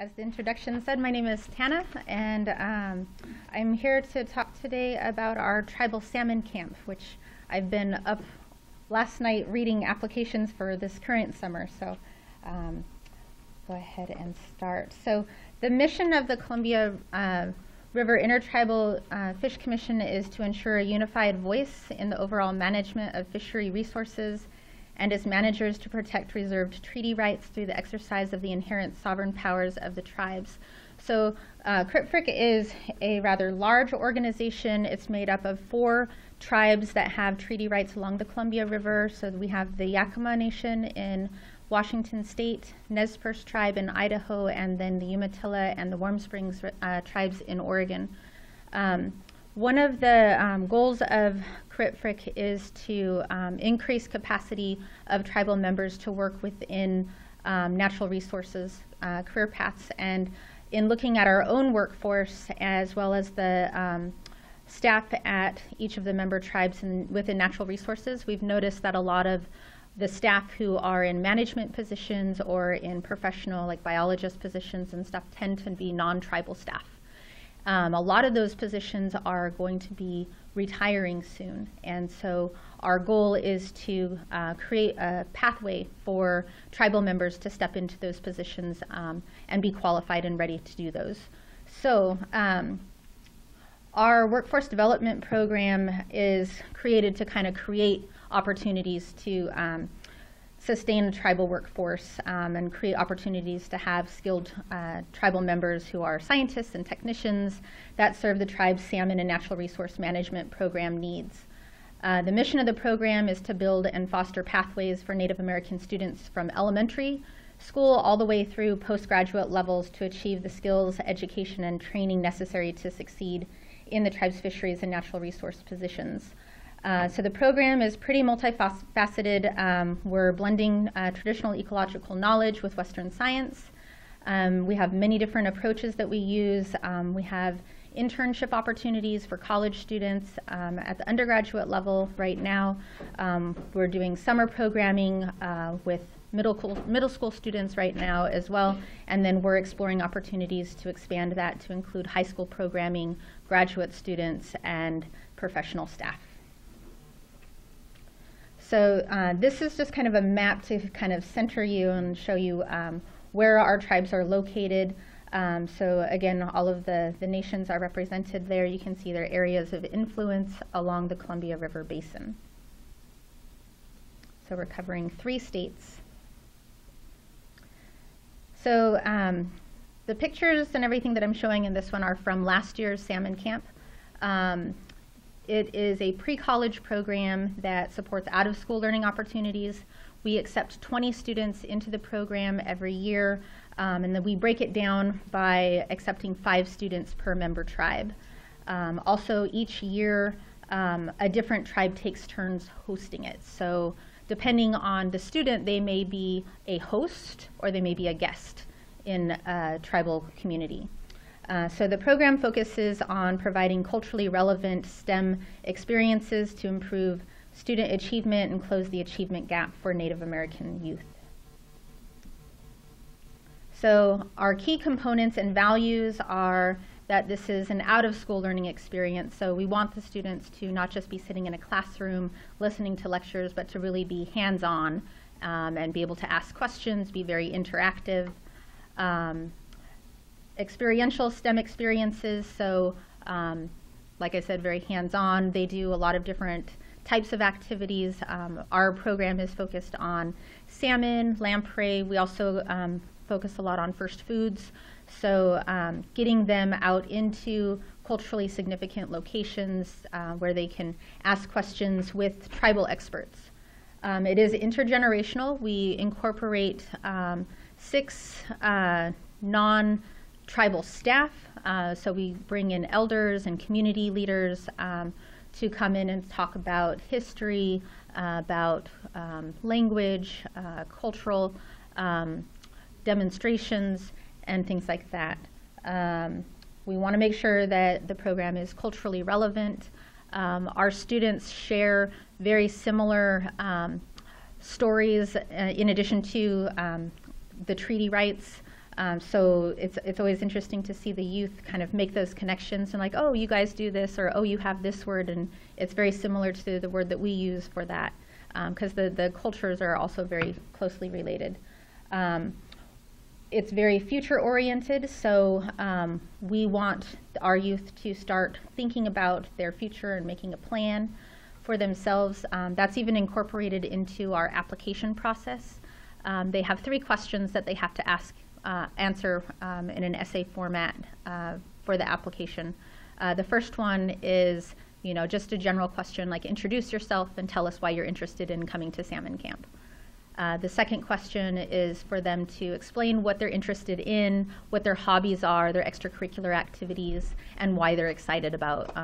as the introduction said, my name is Tana, and I'm here to talk today about our tribal salmon camp, which I've been up last night reading applications for this current summer. So go ahead and start. So the mission of the Columbia River Intertribal Fish Commission is to ensure a unified voice in the overall management of fishery resources, and as managers to protect reserved treaty rights through the exercise of the inherent sovereign powers of the tribes. So CRIPFRIC is a rather large organization. It's made up of 4 tribes that have treaty rights along the Columbia River. So we have the Yakima Nation in Washington State, Nez Perce tribe in Idaho, and then the Umatilla and the Warm Springs tribes in Oregon. One of the goals of CRIPFRIC is to increase capacity of tribal members to work within natural resources career paths. And in looking at our own workforce, as well as the staff at each of the member tribes within natural resources, we've noticed that a lot of the staff who are in management positions or in professional, like biologist positions and stuff, tend to be non-tribal staff. A lot of those positions are going to be retiring soon, and so our goal is to create a pathway for tribal members to step into those positions and be qualified and ready to do those. So our workforce development program is created to kind of create opportunities to sustain a tribal workforce and create opportunities to have skilled tribal members who are scientists and technicians that serve the tribe's salmon and natural resource management program needs. The mission of the program is to build and foster pathways for Native American students from elementary school all the way through postgraduate levels to achieve the skills, education, and training necessary to succeed in the tribe's fisheries and natural resource positions. So the program is pretty multifaceted. We're blending traditional ecological knowledge with Western science. We have many different approaches that we use. We have internship opportunities for college students at the undergraduate level right now. We're doing summer programming with middle school students right now as well, and then we're exploring opportunities to expand that to include high school programming, graduate students, and professional staff. So this is just kind of a map to kind of center you and show you where our tribes are located. So again, all of the nations are represented there. You can see their areas of influence along the Columbia River Basin. So we're covering 3 states. So the pictures and everything that I'm showing in this one are from last year's salmon camp. It is a pre-college program that supports out-of-school learning opportunities. We accept 20 students into the program every year, and then we break it down by accepting 5 students per member tribe. Also, each year, a different tribe takes turns hosting it. So depending on the student, they may be a host or they may be a guest in a tribal community. So the program focuses on providing culturally relevant STEM experiences to improve student achievement and close the achievement gap for Native American youth. So our key components and values are that this is an out-of-school learning experience. So we want the students to not just be sitting in a classroom listening to lectures, but to really be hands-on and be able to ask questions, be very interactive. Experiential STEM experiences, so like I said, very hands-on. They do a lot of different types of activities. Our program is focused on salmon, lamprey. We also focus a lot on first foods, so getting them out into culturally significant locations where they can ask questions with tribal experts. It is intergenerational. We incorporate 6 non-tribal staff, so we bring in elders and community leaders to come in and talk about history, about language, cultural demonstrations, and things like that. We want to make sure that the program is culturally relevant. Our students share very similar stories in addition to the treaty rights. So it's always interesting to see the youth kind of make those connections and like, oh, you guys do this, or oh, you have this word, and it's very similar to the word that we use for that, because the cultures are also very closely related. It's very future-oriented, so we want our youth to start thinking about their future and making a plan for themselves. That's even incorporated into our application process. They have 3 questions that they have to answer in an essay format for the application. The first one is, just a general question like introduce yourself and tell us why you're interested in coming to Salmon Camp. The second question is for them to explain what they're interested in, what their hobbies are, their extracurricular activities, and why they're excited about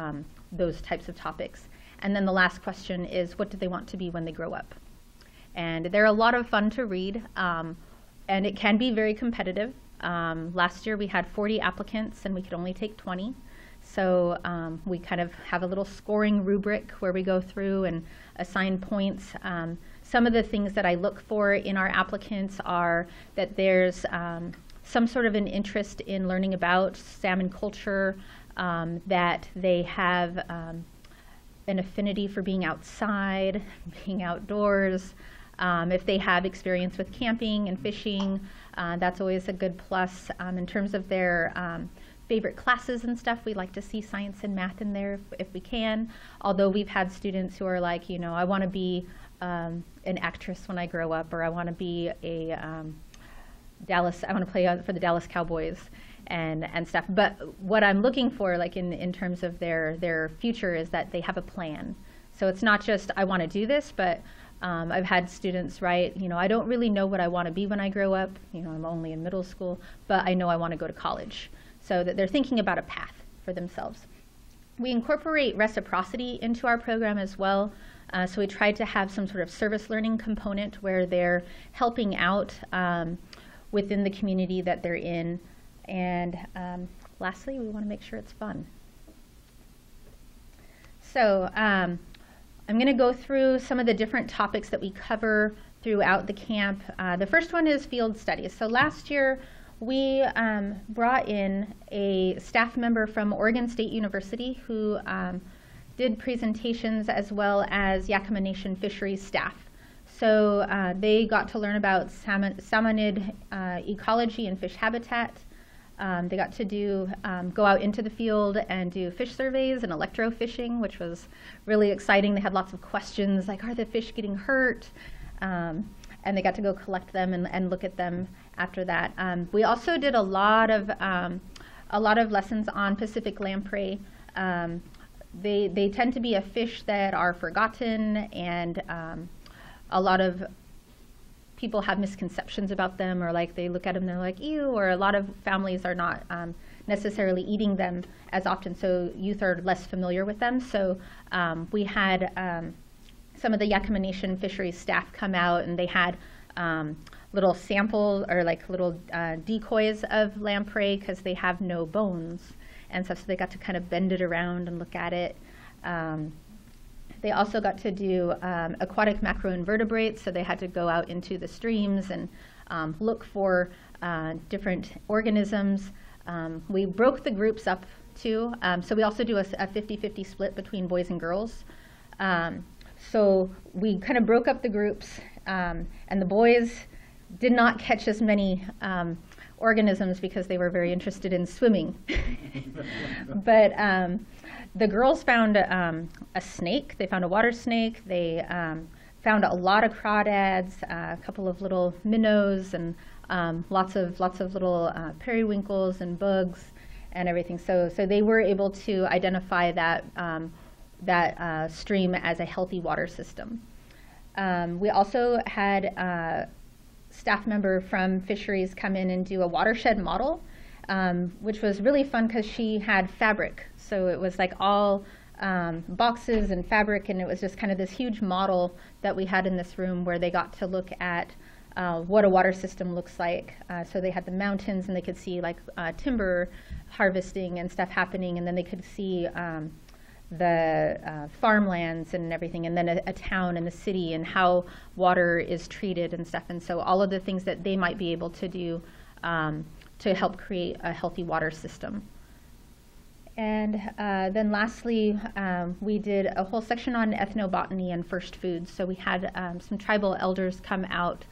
those types of topics. And then the last question is, what do they want to be when they grow up? And they're a lot of fun to read, and it can be very competitive. Last year we had 40 applicants and we could only take 20. So we kind of have a little scoring rubric where we go through and assign points. Some of the things that I look for in our applicants are that there's some sort of an interest in learning about salmon culture, that they have an affinity for being outside, being outdoors. If they have experience with camping and fishing, that's always a good plus. In terms of their favorite classes and stuff, we like to see science and math in there if we can. Although we've had students who are like, I want to be an actress when I grow up, or I want to be I want to play for the Dallas Cowboys and stuff. But what I'm looking for, like in terms of their future, is that they have a plan. So it's not just I want to do this, but I've had students write, I don't really know what I want to be when I grow up. I'm only in middle school, but I know I want to go to college. So that they're thinking about a path for themselves. We incorporate reciprocity into our program as well. So we try to have some sort of service learning component where they're helping out within the community that they're in. And lastly, we want to make sure it's fun. So I'm going to go through some of the different topics that we cover throughout the camp. The first one is field studies. So last year, we brought in a staff member from Oregon State University who did presentations, as well as Yakima Nation fisheries staff. So they got to learn about salmonid ecology and fish habitat. They got to go out into the field and do fish surveys and electrofishing, which was really exciting. They had lots of questions like, are the fish getting hurt? And they got to go collect them and look at them after that. We also did a lot of lessons on Pacific lamprey. They tend to be a fish that are forgotten, and a lot of people have misconceptions about them, or like they look at them and they're like, ew, or a lot of families are not necessarily eating them as often, so youth are less familiar with them. So we had some of the Yakima Nation fisheries staff come out, and they had little samples, or like little decoys of lamprey, because they have no bones and stuff, so they got to kind of bend it around and look at it. They also got to do aquatic macroinvertebrates, so they had to go out into the streams and look for different organisms. We broke the groups up too, so we also do a 50-50 split between boys and girls. So we kind of broke up the groups, and the boys did not catch as many organisms because they were very interested in swimming. But the girls found a snake. They found a water snake. They found a lot of crawdads, a couple of little minnows, and lots of little periwinkles and bugs and everything. So they were able to identify that stream as a healthy water system. We also had staff member from fisheries come in and do a watershed model, which was really fun because she had fabric. So it was like all boxes and fabric, and it was just kind of this huge model that we had in this room where they got to look at what a water system looks like. So they had the mountains, and they could see like timber harvesting and stuff happening, and then they could see the farmlands and everything, and then a town and the city and how water is treated and stuff. And so all of the things that they might be able to do to help create a healthy water system. And then lastly, we did a whole section on ethnobotany and first foods. So we had some tribal elders come out,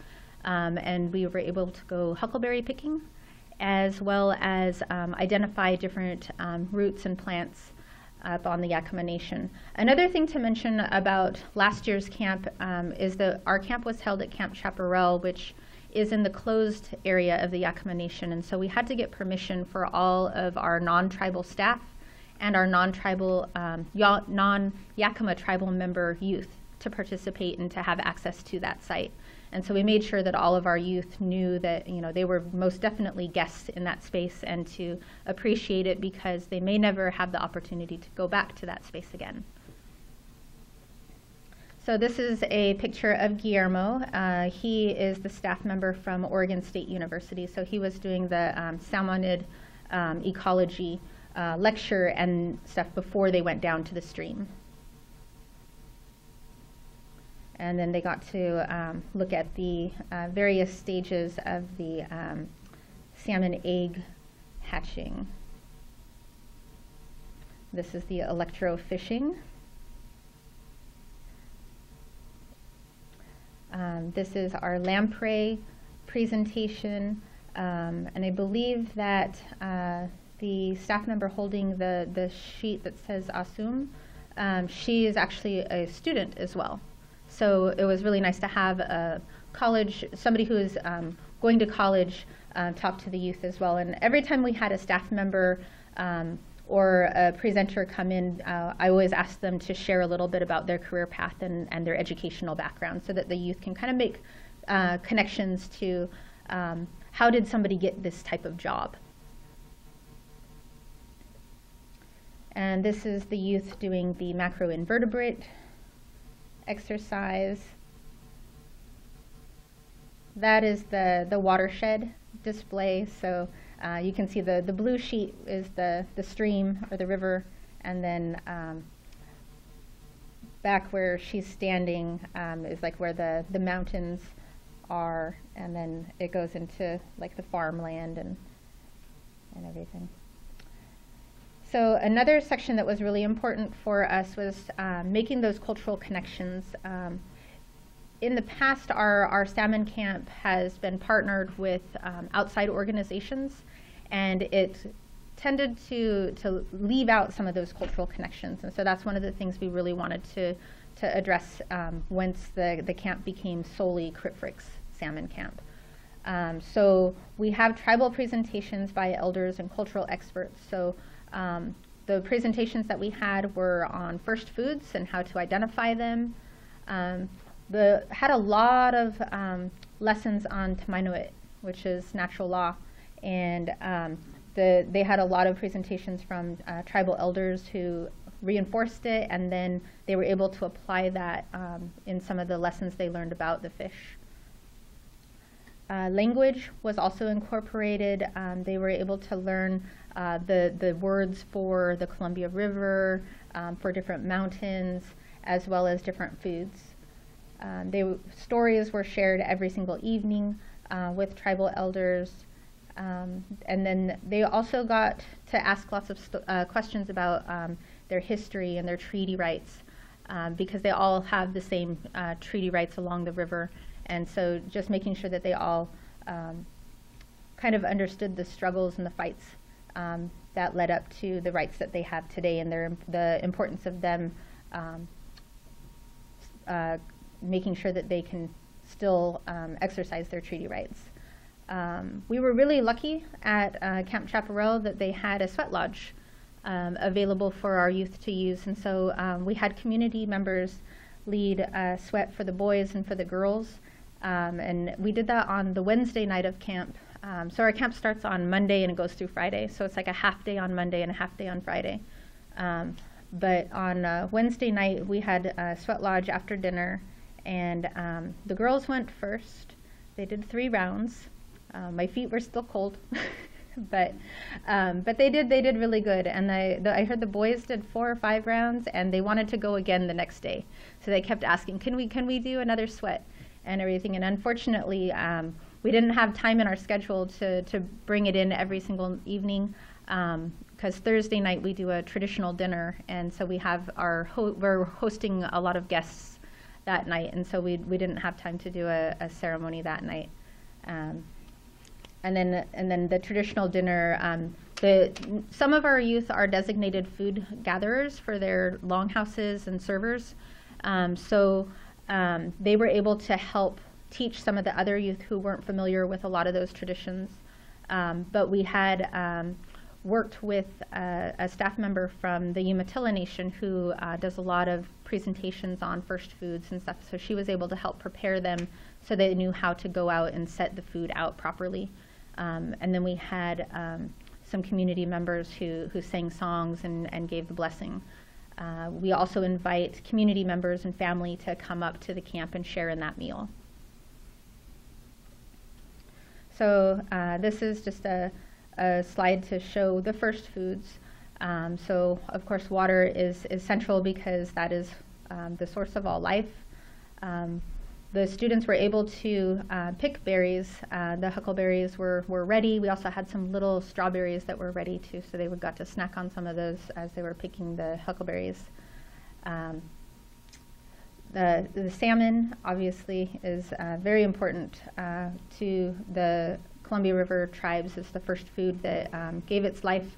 and we were able to go huckleberry picking, as well as identify different roots and plants up on the Yakima Nation. Another thing to mention about last year's camp is that our camp was held at Camp Chaparral, which is in the closed area of the Yakima Nation. And so we had to get permission for all of our non-tribal staff and our non-tribal, non-Yakima tribal member youth to participate and to have access to that site. And so we made sure that all of our youth knew that, you know, they were most definitely guests in that space, and to appreciate it because they may never have the opportunity to go back to that space again. So this is a picture of Guillermo. He is the staff member from Oregon State University. So he was doing the salmonid ecology lecture and stuff before they went down to the stream. And then they got to look at the various stages of the salmon egg hatching. This is the electrofishing. This is our lamprey presentation, and I believe that the staff member holding the sheet that says Asum, she is actually a student as well. So it was really nice to have a somebody who is going to college talk to the youth as well. And every time we had a staff member or a presenter come in, I always ask them to share a little bit about their career path and their educational background, so that the youth can kind of make connections to how did somebody get this type of job. And this is the youth doing the macroinvertebrate exercise. That is the watershed display. So you can see the blue sheet is the stream or the river, and then back where she's standing is like where the mountains are, and then it goes into like the farmland and everything. So another section that was really important for us was making those cultural connections. In the past, our salmon camp has been partnered with outside organizations, and it tended to leave out some of those cultural connections. And so that's one of the things we really wanted to address once the camp became solely Cryptfrix Salmon Camp. So we have tribal presentations by elders and cultural experts. So the presentations that we had were on first foods and how to identify them. Had a lot of lessons on Tamainuit, which is natural law, and they had a lot of presentations from tribal elders who reinforced it, and then they were able to apply that in some of the lessons they learned about the fish. Language was also incorporated. They were able to learn the words for the Columbia River, for different mountains, as well as different foods. Stories were shared every single evening with tribal elders. And then they also got to ask lots of questions about their history and their treaty rights, because they all have the same treaty rights along the river. And so just making sure that they all kind of understood the struggles and the fights that led up to the rights that they have today, and the importance of them making sure that they can still exercise their treaty rights. We were really lucky at Camp Chaparral that they had a sweat lodge available for our youth to use, and so we had community members lead sweat for the boys and for the girls. And we did that on the Wednesday night of camp. So our camp starts on Monday and it goes through Friday. So it's like a half day on Monday and a half day on Friday. But on Wednesday night, we had a sweat lodge after dinner, and the girls went first. They did 3 rounds. My feet were still cold, but they did really good. And I heard the boys did 4 or 5 rounds, and they wanted to go again the next day. So they kept asking, can we do another sweat and everything? And unfortunately, we didn't have time in our schedule to bring it in every single evening, because Thursday night we do a traditional dinner, and so we have we're hosting a lot of guests that night, and so we didn't have time to do a ceremony that night. And then the traditional dinner, some of our youth are designated food gatherers for their longhouses and servers. So they were able to help teach some of the other youth who weren't familiar with a lot of those traditions. But we had worked with a staff member from the Umatilla Nation who does a lot of presentations on first foods and stuff. So she was able to help prepare them so they knew how to go out and set the food out properly. And then we had some community members who sang songs and gave the blessing. We also invite community members and family to come up to the camp and share in that meal. So this is just a slide to show the first foods. So of course water is central because that is the source of all life. The students were able to pick berries. The huckleberries were ready. We also had some little strawberries that were ready too, so they got to snack on some of those as they were picking the huckleberries. The salmon obviously is very important to the Columbia River tribes. It's the first food that gave its life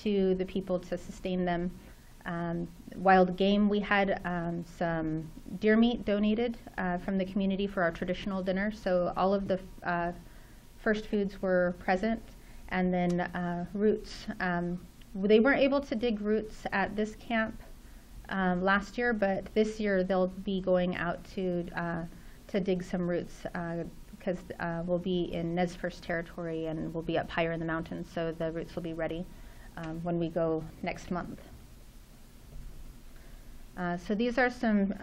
to the people to sustain them. Wild game, we had some deer meat donated from the community for our traditional dinner. So all of the first foods were present. And then roots. They weren't able to dig roots at this camp last year, but this year they'll be going out to dig some roots because we'll be in Nez Perce territory and we'll be up higher in the mountains, so the roots will be ready when we go next month. So these are some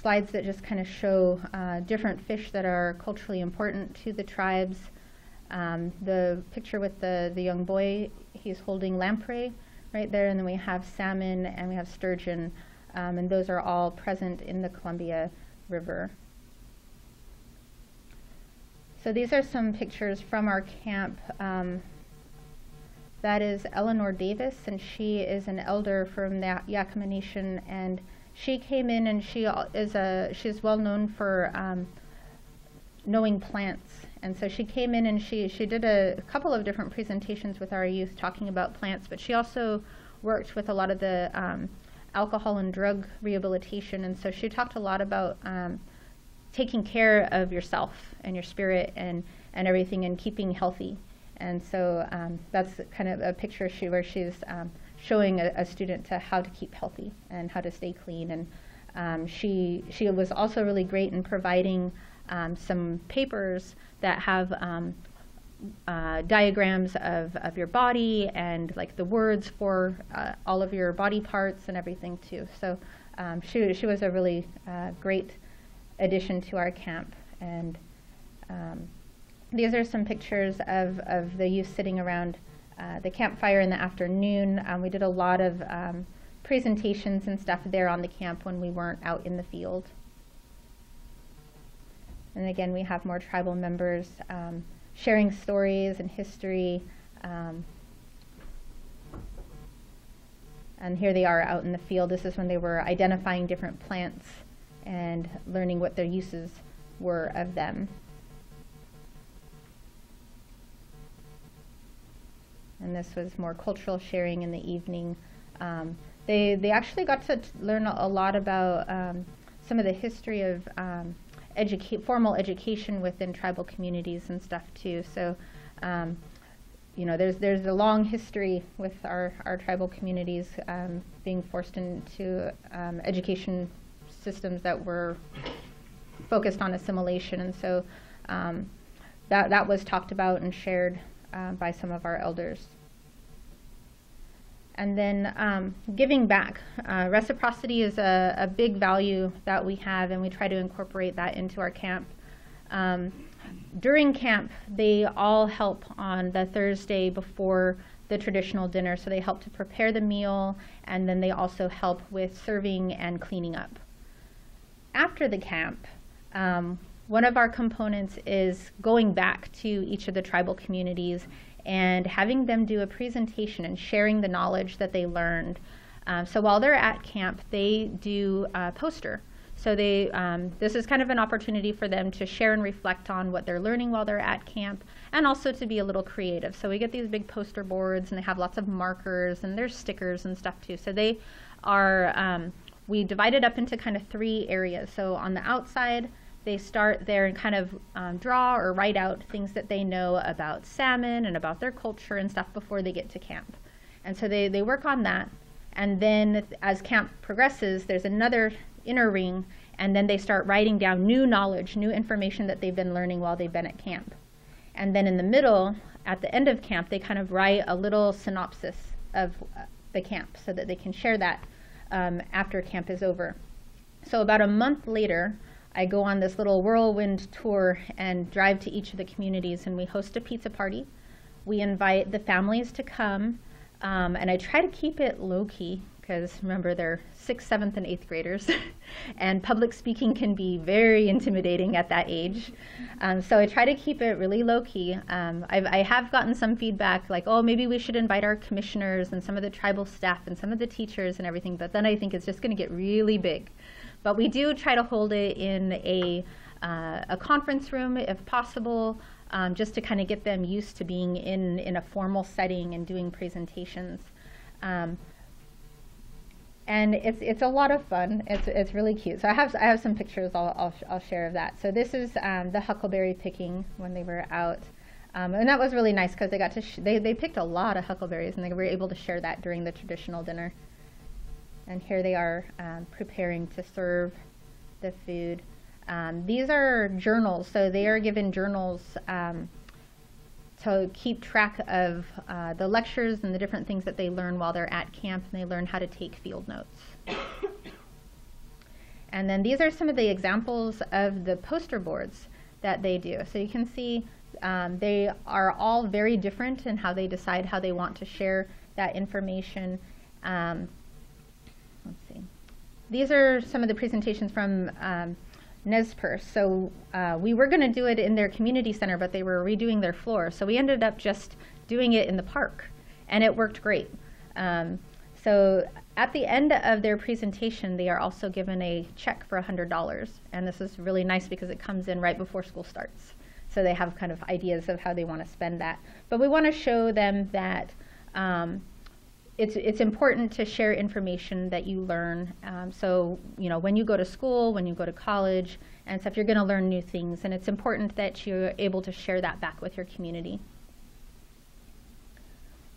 slides that just kind of show different fish that are culturally important to the tribes. The picture with the young boy, he's holding lamprey right there, and then we have salmon and we have sturgeon, and those are all present in the Columbia River. So these are some pictures from our camp. That is Eleanor Davis, and she is an elder from the Yakima Nation, and she came in and she's well known for knowing plants. And so she came in and she did a couple of different presentations with our youth talking about plants, but she also worked with a lot of the alcohol and drug rehabilitation. And so she talked a lot about taking care of yourself and your spirit and everything and keeping healthy. And so that's kind of a picture where she's showing a student to how to keep healthy and how to stay clean. And she was also really great in providing some papers that have diagrams of your body and like the words for all of your body parts and everything too. So she was a really great addition to our camp. And these are some pictures of the youth sitting around the campfire in the afternoon. We did a lot of presentations and stuff there on the camp when we weren't out in the field. And again, we have more tribal members sharing stories and history. And here they are out in the field. This is when they were identifying different plants and learning what their uses were of them. And this was more cultural sharing in the evening. They actually got to learn a lot about some of the history of formal education within tribal communities and stuff too. So, you know, there's a long history with our tribal communities being forced into education systems that were focused on assimilation, and so that was talked about and shared by some of our elders. And then giving back. Reciprocity is a big value that we have, and we try to incorporate that into our camp. During camp, they all help on the Thursday before the traditional dinner, so they help to prepare the meal, and then they also help with serving and cleaning up. After the camp, one of our components is going back to each of the tribal communities and having them do a presentation and sharing the knowledge that they learned. So while they're at camp, they do a poster. So this is kind of an opportunity for them to share and reflect on what they're learning while they're at camp, and also to be a little creative. So we get these big poster boards, and they have lots of markers, and there's stickers and stuff too. So they are, we divide it up into kind of 3 areas. So on the outside, they start there and kind of draw or write out things that they know about salmon and about their culture and stuff before they get to camp. And so they work on that. And then as camp progresses, there's another inner ring, and then they start writing down new knowledge, new information that they've been learning while they've been at camp. And then in the middle, at the end of camp, they kind of write a little synopsis of the camp so that they can share that after camp is over. So about a month later, I go on this little whirlwind tour and drive to each of the communities, and we host a pizza party. We invite the families to come, and I try to keep it low-key, because remember, they're 6th, 7th, and 8th graders, and public speaking can be very intimidating at that age. So I try to keep it really low-key. I have gotten some feedback like, oh, maybe we should invite our commissioners and some of the tribal staff and some of the teachers and everything, but then I think it's just going to get really big. But we do try to hold it in a conference room if possible, just to kind of get them used to being in a formal setting and doing presentations. And it's a lot of fun. It's really cute. So I have some pictures I'll share of that. So this is the huckleberry picking when they were out, and that was really nice because they got to they picked a lot of huckleberries, and they were able to share that during the traditional dinner. And here they are preparing to serve the food. These are journals, so they are given journals to keep track of the lectures and the different things that they learn while they're at camp, and they learn how to take field notes. And then these are some of the examples of the poster boards that they do. So you can see they are all very different in how they decide how they want to share that information. Let's see. These are some of the presentations from Nez Perce. So we were going to do it in their community center, but they were redoing their floor. So we ended up just doing it in the park, and it worked great. So at the end of their presentation, they are also given a check for $100. And this is really nice because it comes in right before school starts. So they have kind of ideas of how they want to spend that. But we want to show them that it's important to share information that you learn. So, you know, when you go to school, when you go to college and stuff, you're going to learn new things, and it's important that you're able to share that back with your community.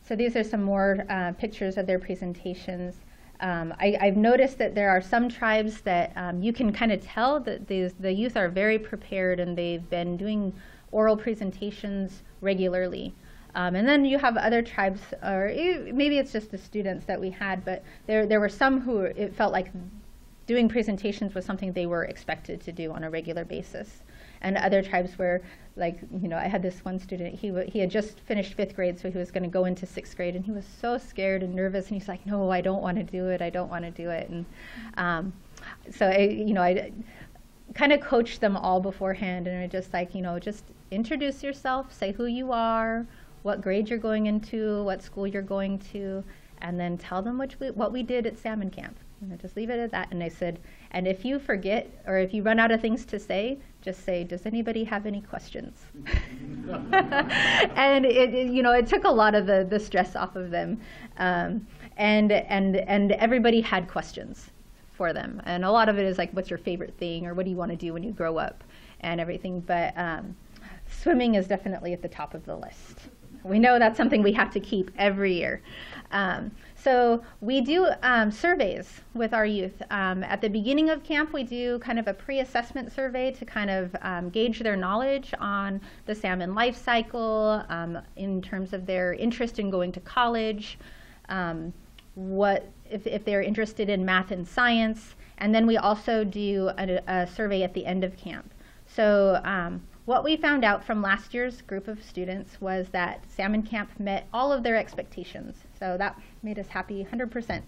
So these are some more pictures of their presentations. I've noticed that there are some tribes that you can kind of tell that the youth are very prepared, and they've been doing oral presentations regularly. And then you have other tribes, or maybe it's just the students that we had, but there were some who it felt like doing presentations was something they were expected to do on a regular basis. And other tribes where, like, you know, I had this one student, he had just finished 5th grade, so he was going to go into 6th grade, and he was so scared and nervous, and he's like, no, I don't want to do it, I don't want to do it. And so I kind of coached them all beforehand, and I just like, just introduce yourself, say who you are, what grade you're going into, what school you're going to, and then tell them what we did at Salmon Camp. Just leave it at that. And I said, and if you forget or if you run out of things to say, just say, does anybody have any questions? And it took a lot of the stress off of them. And everybody had questions for them. And a lot of it is like, what's your favorite thing, or what do you want to do when you grow up, and everything. But swimming is definitely at the top of the list. We know that's something we have to keep every year. So we do surveys with our youth. At the beginning of camp, we do kind of a pre-assessment survey to kind of gauge their knowledge on the salmon life cycle, in terms of their interest in going to college, if they're interested in math and science. And then we also do a survey at the end of camp. So what we found out from last year's group of students was that Salmon Camp met all of their expectations. So that made us happy, 100%.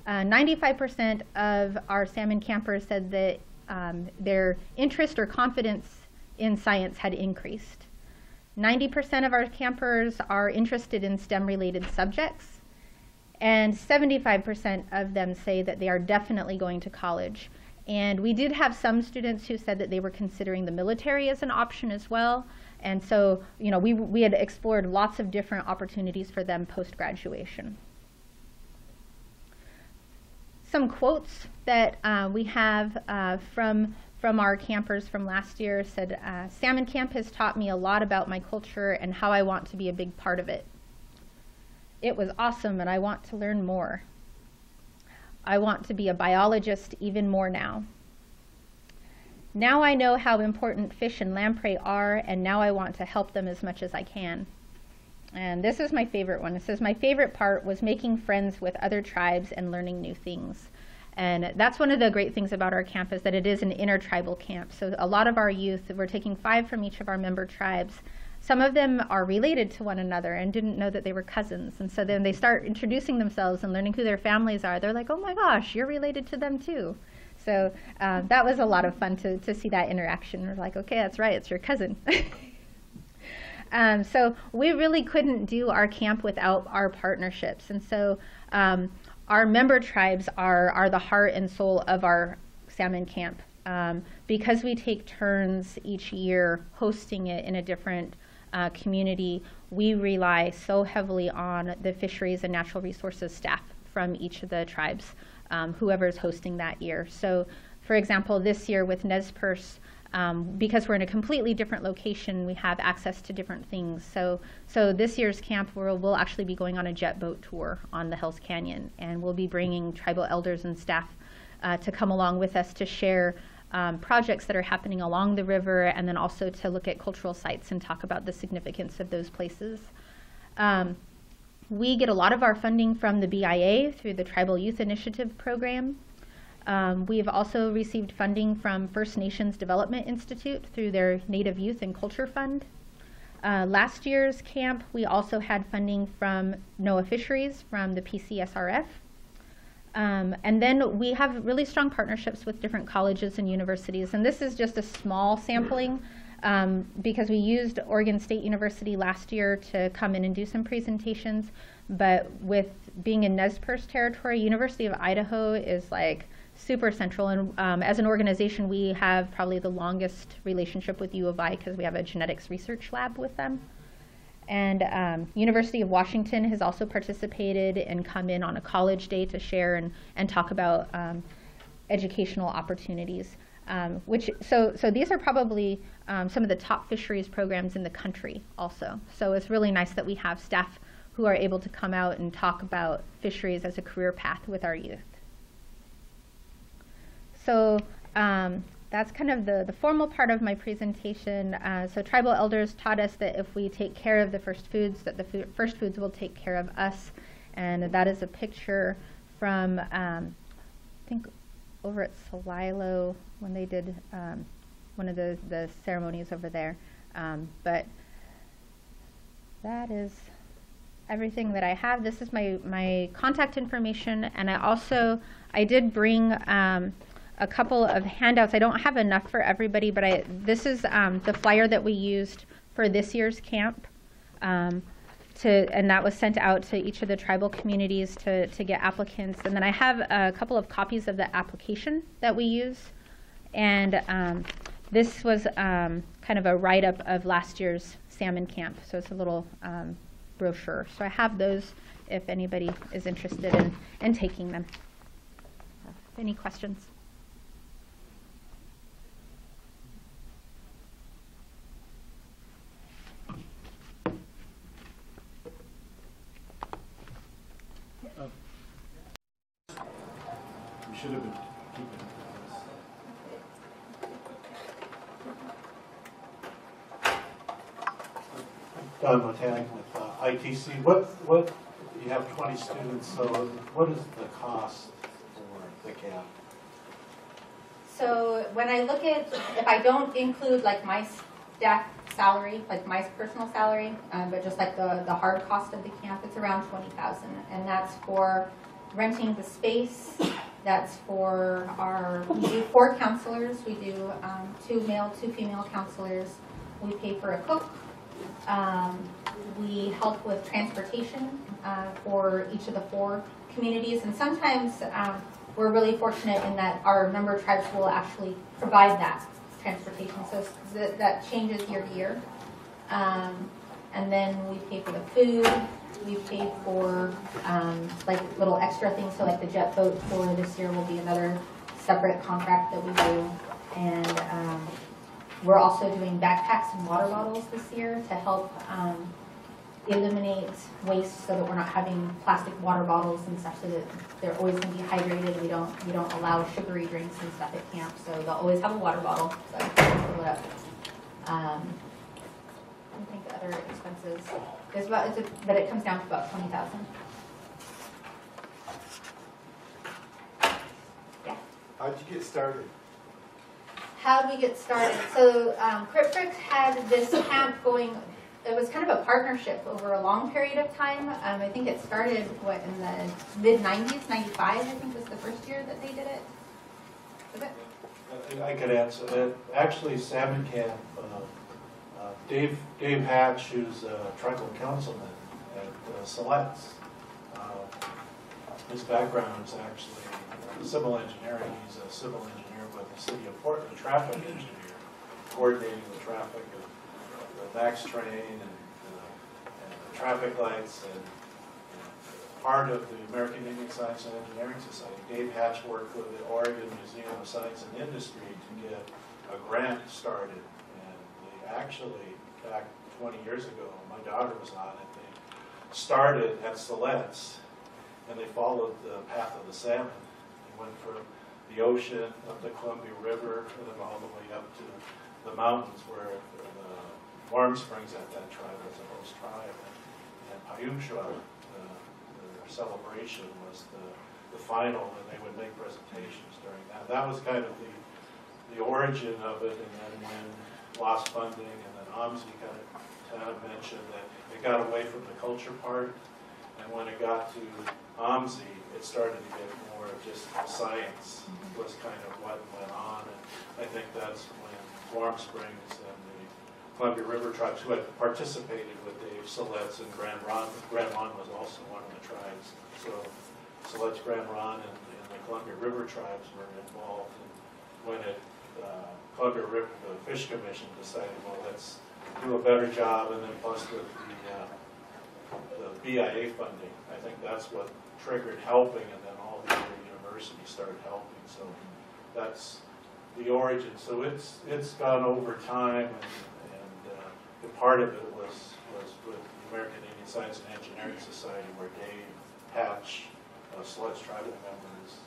95% of our Salmon campers said that their interest or confidence in science had increased. 90% of our campers are interested in STEM-related subjects, and 75% of them say that they are definitely going to college. And we did have some students who said that they were considering the military as an option as well. And so, you know, we had explored lots of different opportunities for them post-graduation. Some quotes that we have from our campers from last year said, "Salmon Camp has taught me a lot about my culture and how I want to be a big part of it. It was awesome and I want to learn more. I want to be a biologist even more now. Now I know how important fish and lamprey are, and now I want to help them as much as I can." And this is my favorite one. It says, "My favorite part was making friends with other tribes and learning new things." And that's one of the great things about our camp, is that it is an intertribal camp. So a lot of our youth, we're taking 5 from each of our member tribes. Some of them are related to one another and didn't know that they were cousins. And so then they start introducing themselves and learning who their families are. They're like, "Oh my gosh, you're related to them too." So that was a lot of fun to see that interaction. We're like, okay, that's right, it's your cousin. So we really couldn't do our camp without our partnerships. And so our member tribes are the heart and soul of our salmon camp. Because we take turns each year hosting it in a different community, we rely so heavily on the fisheries and natural resources staff from each of the tribes, whoever's hosting that year. So for example, this year with Nez Perce, because we're in a completely different location, we have access to different things. So this year's camp, we'll actually be going on a jet boat tour on the Hells Canyon, and we'll be bringing tribal elders and staff to come along with us to share projects that are happening along the river, and then also to look at cultural sites and talk about the significance of those places. We get a lot of our funding from the BIA through the Tribal Youth Initiative program. We've also received funding from First Nations Development Institute through their Native Youth and Culture Fund. Last year's camp, we also had funding from NOAA Fisheries, from the PCSRF. And then we have really strong partnerships with different colleges and universities. And this is just a small sampling because we used Oregon State University last year to come in and do some presentations. But with being in Nez Perce territory, University of Idaho is like super central. And as an organization, we have probably the longest relationship with U of I because we have a genetics research lab with them. And University of Washington has also participated and come in on a college day to share and talk about educational opportunities. So these are probably some of the top fisheries programs in the country also. So it's really nice that we have staff who are able to come out and talk about fisheries as a career path with our youth. So that's kind of the formal part of my presentation. So tribal elders taught us that if we take care of the first foods, that the first foods will take care of us. And that is a picture from, I think, over at Celilo when they did one of the ceremonies over there. But that is everything that I have. This is my contact information. And I did bring a couple of handouts. I don't have enough for everybody, but this is the flyer that we used for this year's camp, and that was sent out to each of the tribal communities to get applicants. And then I have a couple of copies of the application that we use, and this was kind of a write-up of last year's salmon camp, so it's a little brochure. So I have those if anybody is interested in taking them. Any questions? We should have been keeping this. Don Motanic with ITC. What you have 20 students, so what is the cost for the camp? So when I look at, if I don't include like my staff salary, like my personal salary, but just like the hard cost of the camp, it's around $20,000, and that's for renting the space, That's for we do 4 counselors. We do 2 male, 2 female counselors. We pay for a cook. We help with transportation for each of the 4 communities. And sometimes we're really fortunate in that our member tribes will actually provide that transportation. So that changes year to year. And then we pay for the food. We pay for like little extra things. So like the jet boat for this year will be another separate contract that we do. And we're also doing backpacks and water bottles this year to help eliminate waste, so that we're not having plastic water bottles and stuff, so that they're always going to be hydrated. We don't allow sugary drinks and stuff at camp, so they'll always have a water bottle. So fill it up. I think the other expenses is but it comes down to about $20,000. Yeah. How'd you get started? How did we get started? So CRIPFRIC had this camp going. It was kind of a partnership over a long period of time. I think it started, in the mid-90s, 95, I think was the first year that they did it. Was it? I could answer that. Actually, Salmon Camp, Dave Hatch, who's a tribal councilman at Siletz, his background is actually civil engineering. He's a civil engineer with the city of Portland, traffic engineer, coordinating the traffic of the MAX train and the traffic lights, and part of the American Indian Science and Engineering Society. Dave Hatch worked with the Oregon Museum of Science and Industry to get a grant started, and they actually, back 20 years ago, my daughter was on it, they started at Siletz, and they followed the path of the salmon. They went from the ocean up the Columbia River, and then all the way up to the mountains where the Warm Springs at that tribe was a host tribe. And Payumshwa, their celebration was the final, and they would make presentations during that. That was kind of the origin of it, and then when lost funding, and then OMSI kind of mentioned that it got away from the culture part, and when it got to OMSI, it started to get more of just science was kind of what went on, and I think that's when Warm Springs and the Columbia River tribes, who had participated with Dave Siletz and Grand Ronde. Grand Ronde was also one of the tribes. So Siletz, Grand Ronde, and the Columbia River tribes were involved. And when Columbia River, the Fish Commission decided, well, let's do a better job, and then plus with the BIA funding, I think that's what triggered helping, and then all the other universities started helping. So that's the origin. So it's gone over time, and part of it was with the American Indian Science and Engineering Society, where Dave Hatch, Siletz tribal member, was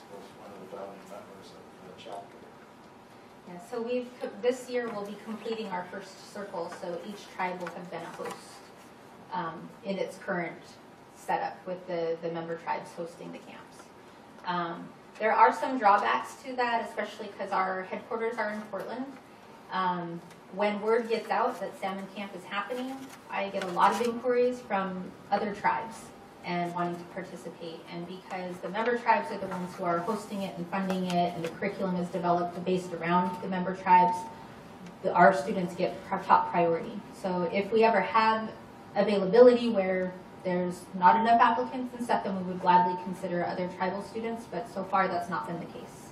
one of the founding members of the chapter. Yeah, so this year we'll be completing our first circle, so each tribe will have been a host in its current setup, with the member tribes hosting the camps. There are some drawbacks to that, especially because our headquarters are in Portland. When word gets out that Salmon Camp is happening, I get a lot of inquiries from other tribes and wanting to participate. And because the member tribes are the ones who are hosting it and funding it, and the curriculum is developed based around the member tribes, our students get top priority. So if we ever have availability where there's not enough applicants and stuff, then we would gladly consider other tribal students, but so far that's not been the case.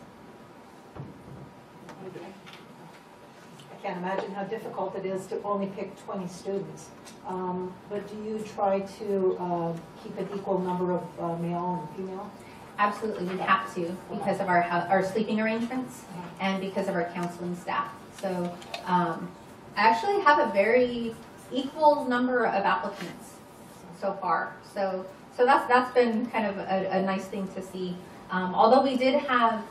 I can't imagine how difficult it is to only pick 20 students. But do you try to keep an equal number of male and female? Absolutely, we have to, because of our sleeping arrangements and because of our counseling staff. So I actually have a very equal number of applicants so far. So that's been kind of a nice thing to see. Although we did have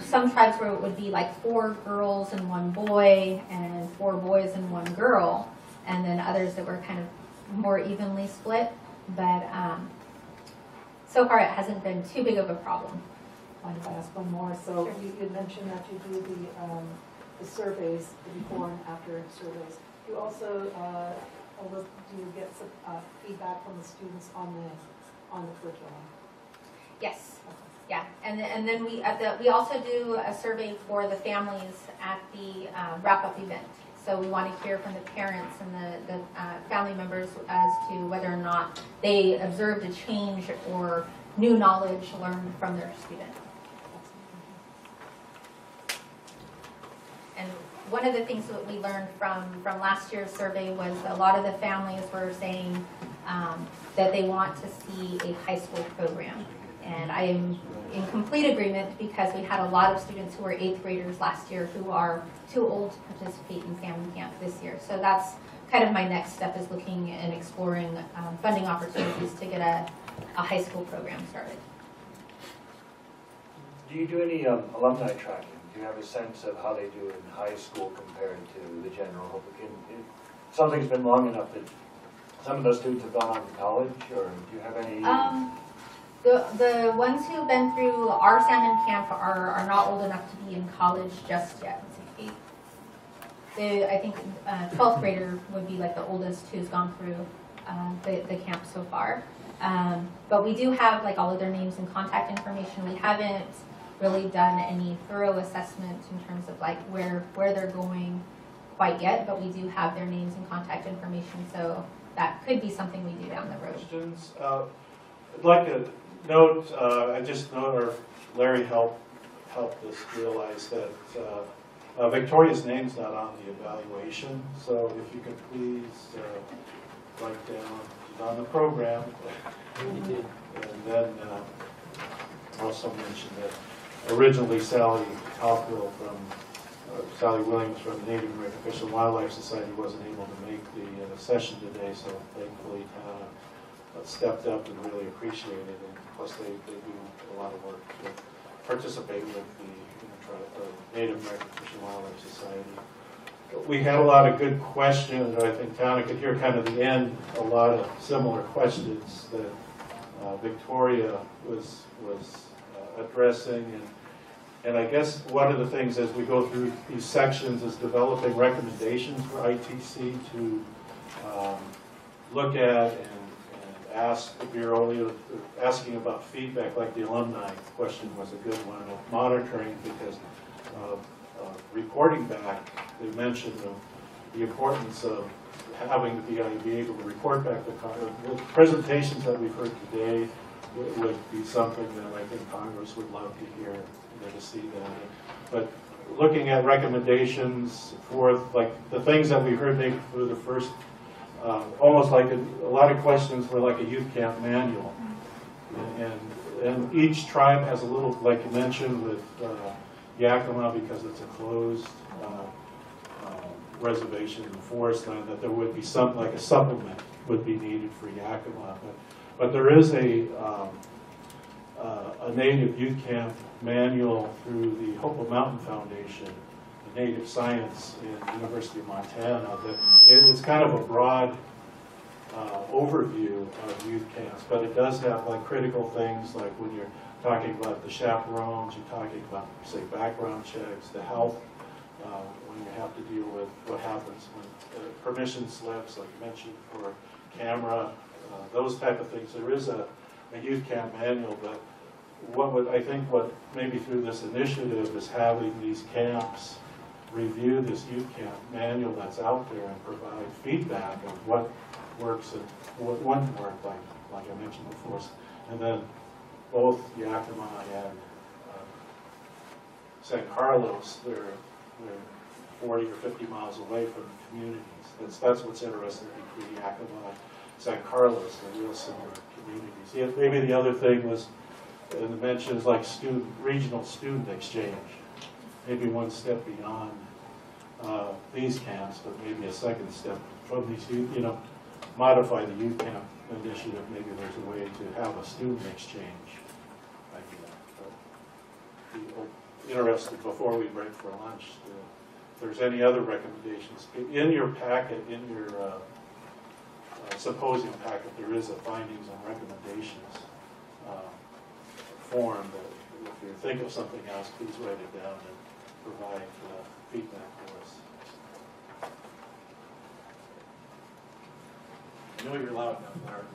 some tribes where it would be like 4 girls and 1 boy, and 4 boys and 1 girl, and then others that were kind of more evenly split. But so far it hasn't been too big of a problem. Mind if I ask one more? So Sure. you mentioned that you do the surveys, the before and after surveys. You also do you get some feedback from the students on the curriculum? Yes. Yeah, and then we also do a survey for the families at the wrap-up event. So we want to hear from the parents and the family members as to whether or not they observed a change or new knowledge learned from their student. And one of the things that we learned from last year's survey was a lot of the families were saying that they want to see a high school program. And I am in complete agreement because we had a lot of students who were 8th graders last year who are too old to participate in Salmon Camp this year. So that's kind of my next step, is looking and exploring funding opportunities to get a high school program started. Do you do any alumni tracking? Do you have a sense of how they do in high school compared to the general public? Something's been long enough that some of those students have gone on to college, or do you have any? The ones who've been through our salmon camp are not old enough to be in college just yet. I think 12th grader would be like the oldest who's gone through the camp so far. But we do have like all of their names and contact information. We haven't really done any thorough assessment in terms of like where they're going quite yet, but we do have their names and contact information, so that could be something we do down the road. Questions? I'd like to note, I just know, or Larry helped us realize that Victoria's name's not on the evaluation, so if you could please write down, she's on the program. And then also mention that originally Sally Cockrell Sally Williams from the Native American Fish and Wildlife Society wasn't able to make the session today, so thankfully Tana stepped up and really appreciated it. And plus they do a lot of work to participate with the Native American Fish and Wildlife Society. We had a lot of good questions. I think Tana could hear kind of the end, a lot of similar questions that Victoria was addressing. And I guess one of the things as we go through these sections is developing recommendations for ITC to look at and ask the Bureau, asking about feedback, like the alumni question was a good one, of monitoring, because reporting back, they mentioned the importance of having the BIA be able to report back the presentations that we've heard today would be something that I think Congress would love to hear, to see that. But looking at recommendations for like the things that we heard maybe for the first, almost like a lot of questions were like a youth camp manual. And each tribe has a little, like you mentioned with Yakima, because it's a closed reservation in the forest land, that there would be some, like a supplement would be needed for Yakima. But there is a Native Youth Camp manual through the Hopewell Mountain Foundation, the Native Science in the University of Montana. That it's kind of a broad overview of youth camps, but it does have like critical things, like when you're talking about the chaperones, you're talking about, say, background checks, the health, when you have to deal with what happens when permission slips, like you mentioned, for camera, those type of things. There is a youth camp manual, but I think what maybe through this initiative is having these camps review this youth camp manual that's out there and provide feedback of what works and what wouldn't work, like I mentioned before. And then both Yakima and San Carlos, they're 40 or 50 miles away from the communities. That's what's interesting between Yakima and San Carlos. They're real similar communities. Yeah, maybe the other thing was, in the mentions like regional student exchange, maybe one step beyond these camps, but maybe a second step from these youth, modify the youth camp initiative. Maybe there's a way to have a student exchange idea. Be interested before we break for lunch. If there's any other recommendations in your packet, in your symposium packet, there is a findings and recommendations form that if you think of something else, please write it down and provide feedback for us. I know you're loud enough, Larry,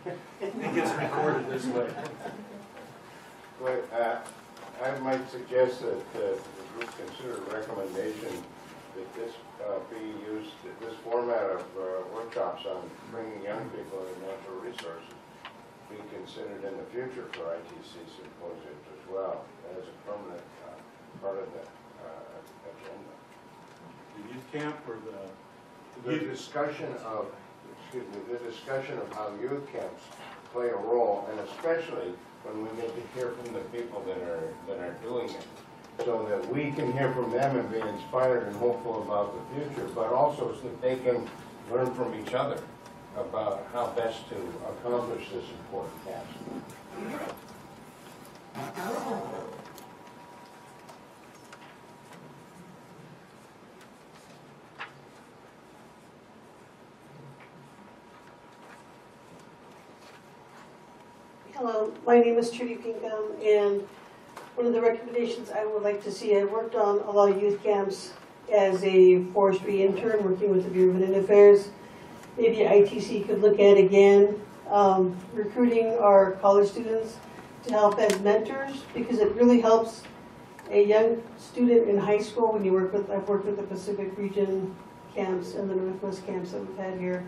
but it gets recorded this way. But I might suggest that the group consider a recommendation that this be used, that this format of workshops on bringing young people into natural resources be considered in the future for ITC symposiums as well as a permanent part of the agenda. The youth camp or The discussion of, excuse me, the discussion of how youth camps play a role, and especially when we get to hear from the people that are doing it, so that we can hear from them and be inspired and hopeful about the future, but also so that they can learn from each other about how best to accomplish this important task. Hello, my name is Trudy Pinkham, and one of the recommendations I would like to see, I worked on a lot of youth camps as a forestry intern working with the Bureau of Indian Affairs. Maybe ITC could look at again recruiting our college students to help as mentors, because it really helps a young student in high school when you work with, I've worked with the Pacific region camps and the Northwest camps that we've had here,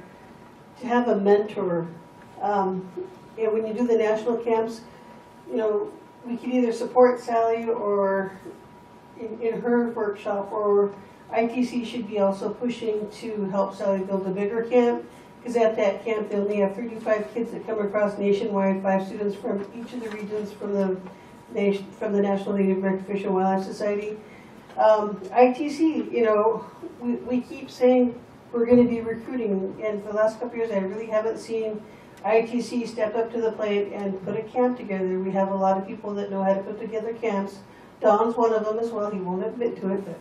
to have a mentor. And when you do the national camps, you know, we can either support Sally or in her workshop, or ITC should be also pushing to help Sally build a bigger camp, because at that camp they only have 35 kids that come across nationwide, 5 students from each of the regions from the National Native American Fish and Wildlife Society. ITC, you know, we keep saying we're going to be recruiting, and for the last couple of years I really haven't seen ITC step up to the plate and put a camp together. We have a lot of people that know how to put together camps. Don's one of them as well. He won't admit to it, but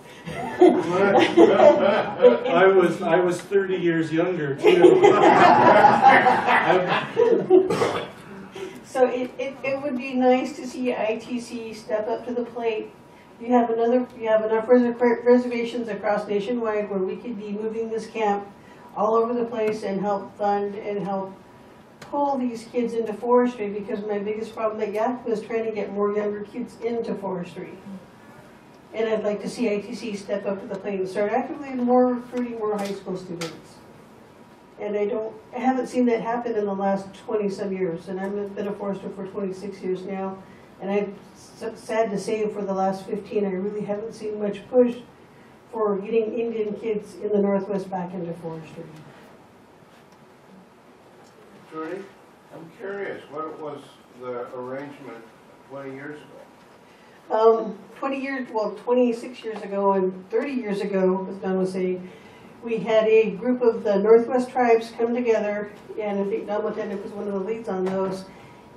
I was 30 years younger too. so it would be nice to see ITC step up to the plate. You have enough reservations across nationwide where we could be moving this camp all over the place and help fund and help pull these kids into forestry, because my biggest problem at Yakima is trying to get more younger kids into forestry. And I'd like to see ITC step up to the plate and start actively recruiting more high school students. And I haven't seen that happen in the last 20-some years, and I've been a forester for 26 years now, and I'm sad to say for the last 15 I really haven't seen much push for getting Indian kids in the Northwest back into forestry. Trudy, I'm curious, what was the arrangement 20 years ago? 26 years ago and 30 years ago, as Don was saying, we had a group of the Northwest tribes come together, and I think Don Motenic was one of the leads on those,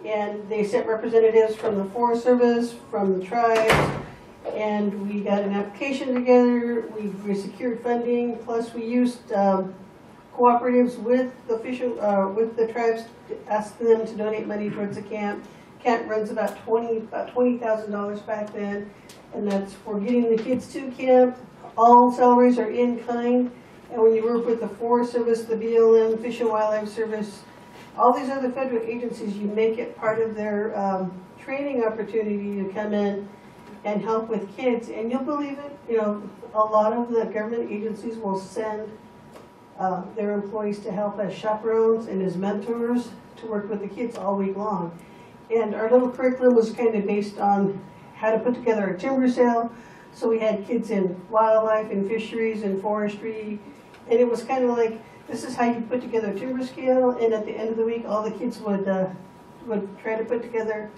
and they sent representatives from the Forest Service, from the tribes, and we got an application together, we secured funding, plus we used cooperatives with the tribes, asking them to donate money towards the camp. Camp runs about $20,000 back then, and that's for getting the kids to camp. All salaries are in kind, and when you work with the Forest Service, the BLM, Fish and Wildlife Service, all these other federal agencies, you make it part of their training opportunity to come in and help with kids. And you'll believe it, you know, a lot of the government agencies will send their employees to help as chaperones and as mentors to work with the kids all week long. And our little curriculum was kind of based on how to put together a timber sale. So we had kids in wildlife and fisheries and forestry. And it was kind of like, this is how you put together a timber scale. And at the end of the week, all the kids would try to put together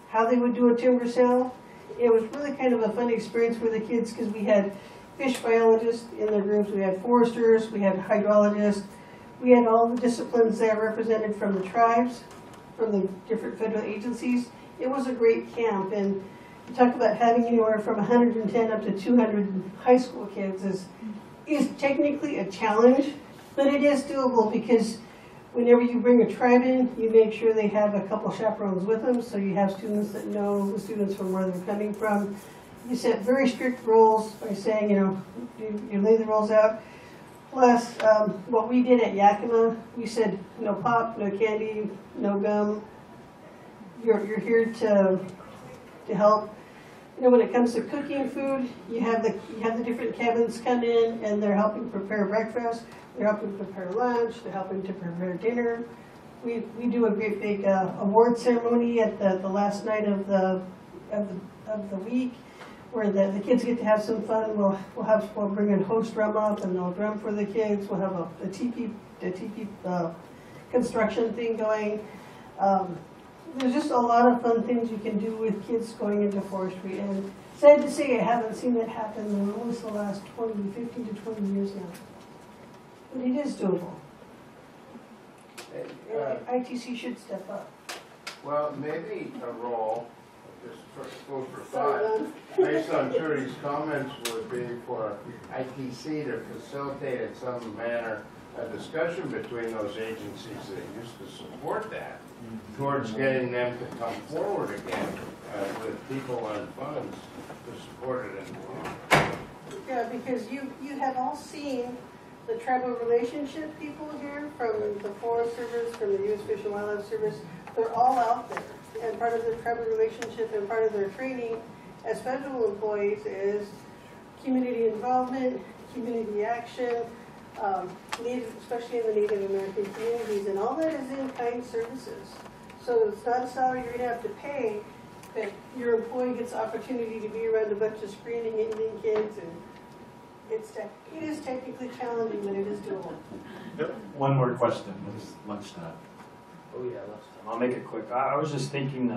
how they would do a timber sale. It was really kind of a fun experience for the kids, because we had fish biologists in the groups, we had foresters, we had hydrologists, we had all the disciplines there represented from the tribes, from the different federal agencies. It was a great camp, and you talk about having anywhere from 110 up to 200 high school kids is technically a challenge, but it is doable, because whenever you bring a tribe in, you make sure they have a couple chaperones with them, so you have students that know the students from where they're coming from. You set very strict rules by saying, you know, you lay the rules out. Plus, what we did at Yakima, we said no pop, no candy, no gum. You're here to to help. You know, when it comes to cooking food, you have the different cabins come in and they're helping prepare breakfast, they're helping prepare lunch, they're helping to prepare dinner. We do a great big award ceremony at the last night of the week, where the kids get to have some fun. We'll bring in host drum up and they'll drum for the kids. We'll have a teepee construction thing going. There's just a lot of fun things you can do with kids going into forestry, and sad to say I haven't seen that happen in almost the last 15 to 20 years now. But it is doable. And ITC should step up. Well, maybe a role, just food for thought, based on Trudy's comments, would be for ITC to facilitate in some manner a discussion between those agencies that used to support that, towards getting them to come forward again with people and funds to support it in the law. Yeah, because you have all seen the tribal relationship people here, from the Forest Service, from the U.S. Fish and Wildlife Service. They're all out there. And part of the tribal relationship and part of their training as federal employees is community involvement, community action, especially in the Native American communities, and all that is in-kind services. So it's not a salary you're going to have to pay, but your employee gets the opportunity to be around a bunch of screaming Indian kids, and it is technically challenging, but it is doable. Yep. One more question, it's lunchtime. Oh yeah, lunchtime. I'll make it quick. I was just thinking,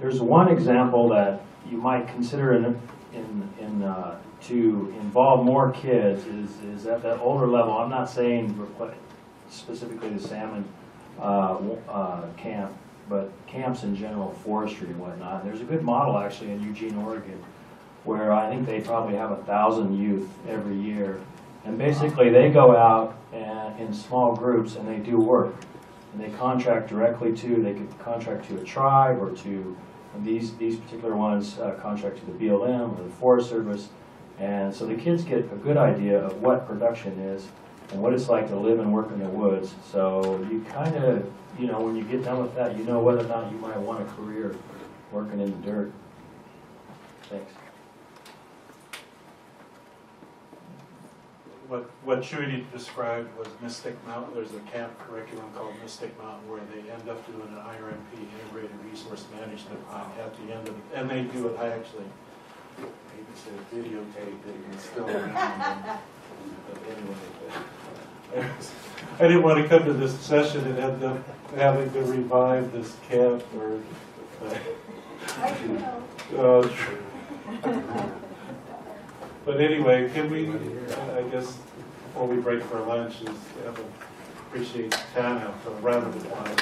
there's one example that you might consider to involve more kids is at that older level. I'm not saying specifically the salmon camp, but camps in general, forestry and whatnot. There's a good model actually in Eugene, Oregon, where I think they probably have 1,000 youth every year. And basically they go out and in small groups and they do work. And they contract directly they could contract to a tribe, or to, and these particular ones contract to the BLM or the Forest Service. And so the kids get a good idea of what production is and what it's like to live and work in the woods. So you kind of, when you get done with that, you know whether or not you might want a career working in the dirt. Thanks. What Trudy described was Mystic Mountain. There's a camp curriculum called Mystic Mountain where they end up doing an IRMP, Integrated Resource Management Plan, at the end of it. And they do it, I actually, maybe say videotape it and still around. But anyway, I didn't want to come to this session and end up having to revive this camp or. But anyway, can we, I guess, before we break for lunch, appreciate Tana for a round of applause.